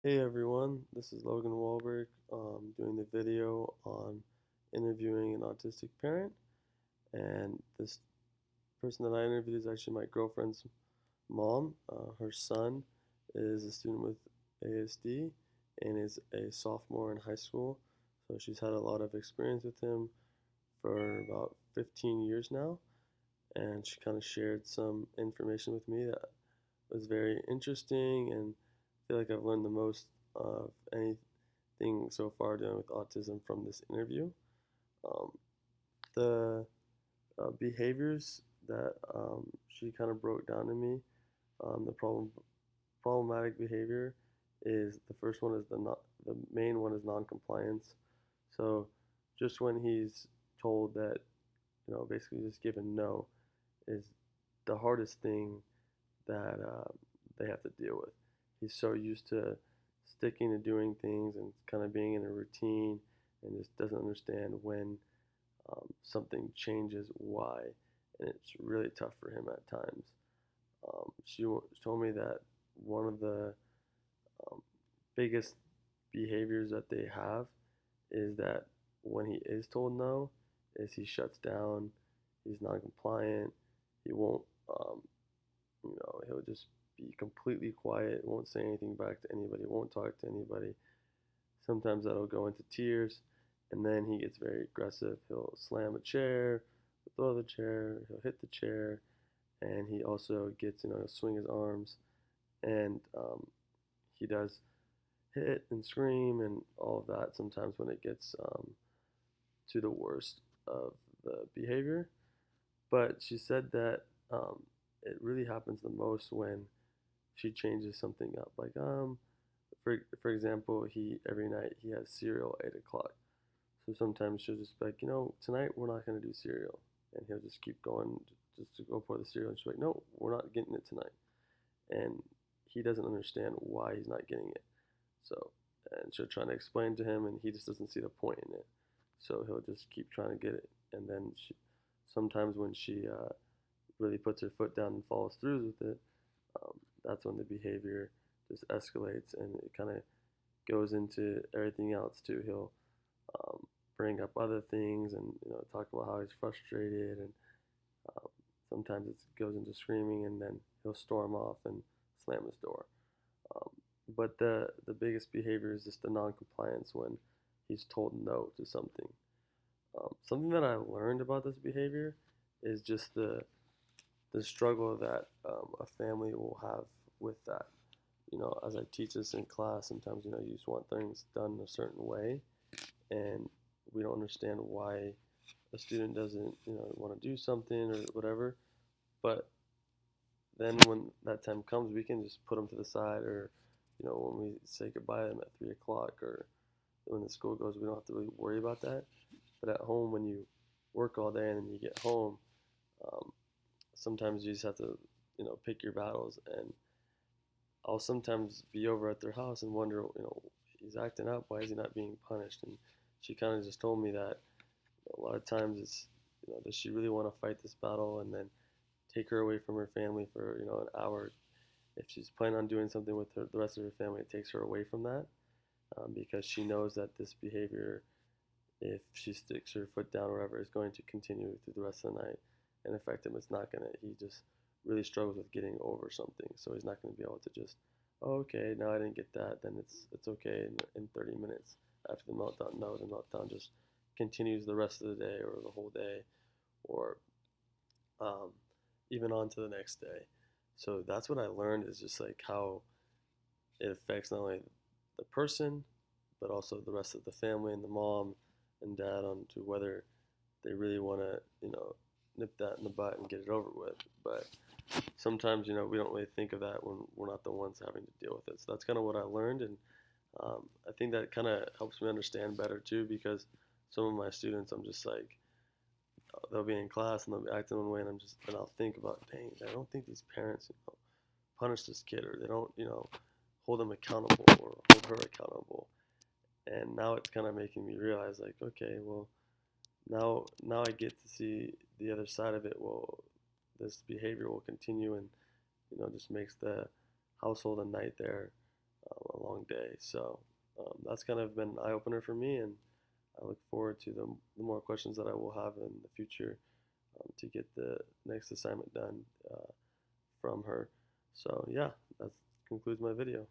Hey everyone, this is Logan Wahlberg doing the video on interviewing an autistic parent. And this person that I interviewed is actually my girlfriend's mom. Her son is a student with ASD and is a sophomore in high school. So she's had a lot of experience with him for about 15 years now. And she kind of shared some information with me that was very interesting, and I feel like I've learned the most of anything so far dealing with autism from this interview. Um, the behaviors that she kind of broke down to me, the problematic behavior is the first one is the main one is non-compliance. So just when he's told that, basically just given no is the hardest thing that they have to deal with. He's so used to sticking to doing things and kind of being in a routine and just doesn't understand when something changes why. And it's really tough for him at times. She told me that one of the um, biggest behaviors that they have is that when he is told no, is he shuts down, he's non-compliant, he won't he'll just be completely quiet, won't say anything back to anybody, won't talk to anybody. Sometimes that'll go into tears, and then he gets very aggressive. He'll slam a chair, throw the chair, he'll hit the chair, and he also gets, he'll swing his arms, and he does hit and scream and all of that sometimes when it gets to the worst of the behavior. But she said that it really happens the most when she changes something up. Like for example, he every night he has cereal at 8 o'clock. So sometimes she'll just be like, tonight we're not gonna do cereal, and he'll just keep going just to go pour the cereal, and she's like, no, we're not getting it tonight, and he doesn't understand why he's not getting it. So and she'll try to explain to him, and he just doesn't see the point in it. So he'll just keep trying to get it, and then sometimes when she really puts her foot down and follows through with it, that's when the behavior just escalates and it kind of goes into everything else too. He'll bring up other things and talk about how he's frustrated, and um, sometimes it goes into screaming, and then he'll storm off and slam his door. Um, but the biggest behavior is just the non-compliance when he's told no to something. Something that I learned about this behavior is just the struggle that a family will have with that. As I teach this in class, sometimes you just want things done a certain way, and we don't understand why a student doesn't want to do something or whatever. But then when that time comes, we can just put them to the side, or when we say goodbye to them at 3 o'clock, or when the school goes, we don't have to really worry about that. But at home, when you work all day and then you get home, um, sometimes you just have to pick your battles. And I'll sometimes be over at their house and wonder, he's acting up, why is he not being punished? And she kind of just told me that a lot of times it's, does she really want to fight this battle and then take her away from her family for an hour? If she's planning on doing something with the rest of her family, it takes her away from that, because she knows that this behavior, if she sticks her foot down or whatever, is going to continue through the rest of the night and affect him. It's not gonna. He just really struggles with getting over something, so he's not gonna be able to just, oh, okay, now I didn't get that, then it's okay in 30 minutes after the meltdown. No, the meltdown just continues the rest of the day or the whole day, or um, even on to the next day. So that's what I learned, is just like how it affects not only the person, but also the rest of the family and the mom and dad on to whether they really want to, nip that in the butt and get it over with. But sometimes, we don't really think of that when we're not the ones having to deal with it. So that's kind of what I learned, and I think that kind of helps me understand better too, because some of my students, I'm just like, they'll be in class and they'll be acting one way, and I'll think about, dang, I don't think these parents, punish this kid, or they don't, hold him accountable or hold her accountable. And now it's kind of making me realize, like, okay, well, now I get to see the other side of it. Well, this behavior will continue, and just makes the household a nightmare, a long day. So that's kind of been an eye opener for me, and I look forward to the more questions that I will have in the future to get the next assignment done from her. So yeah, that concludes my video.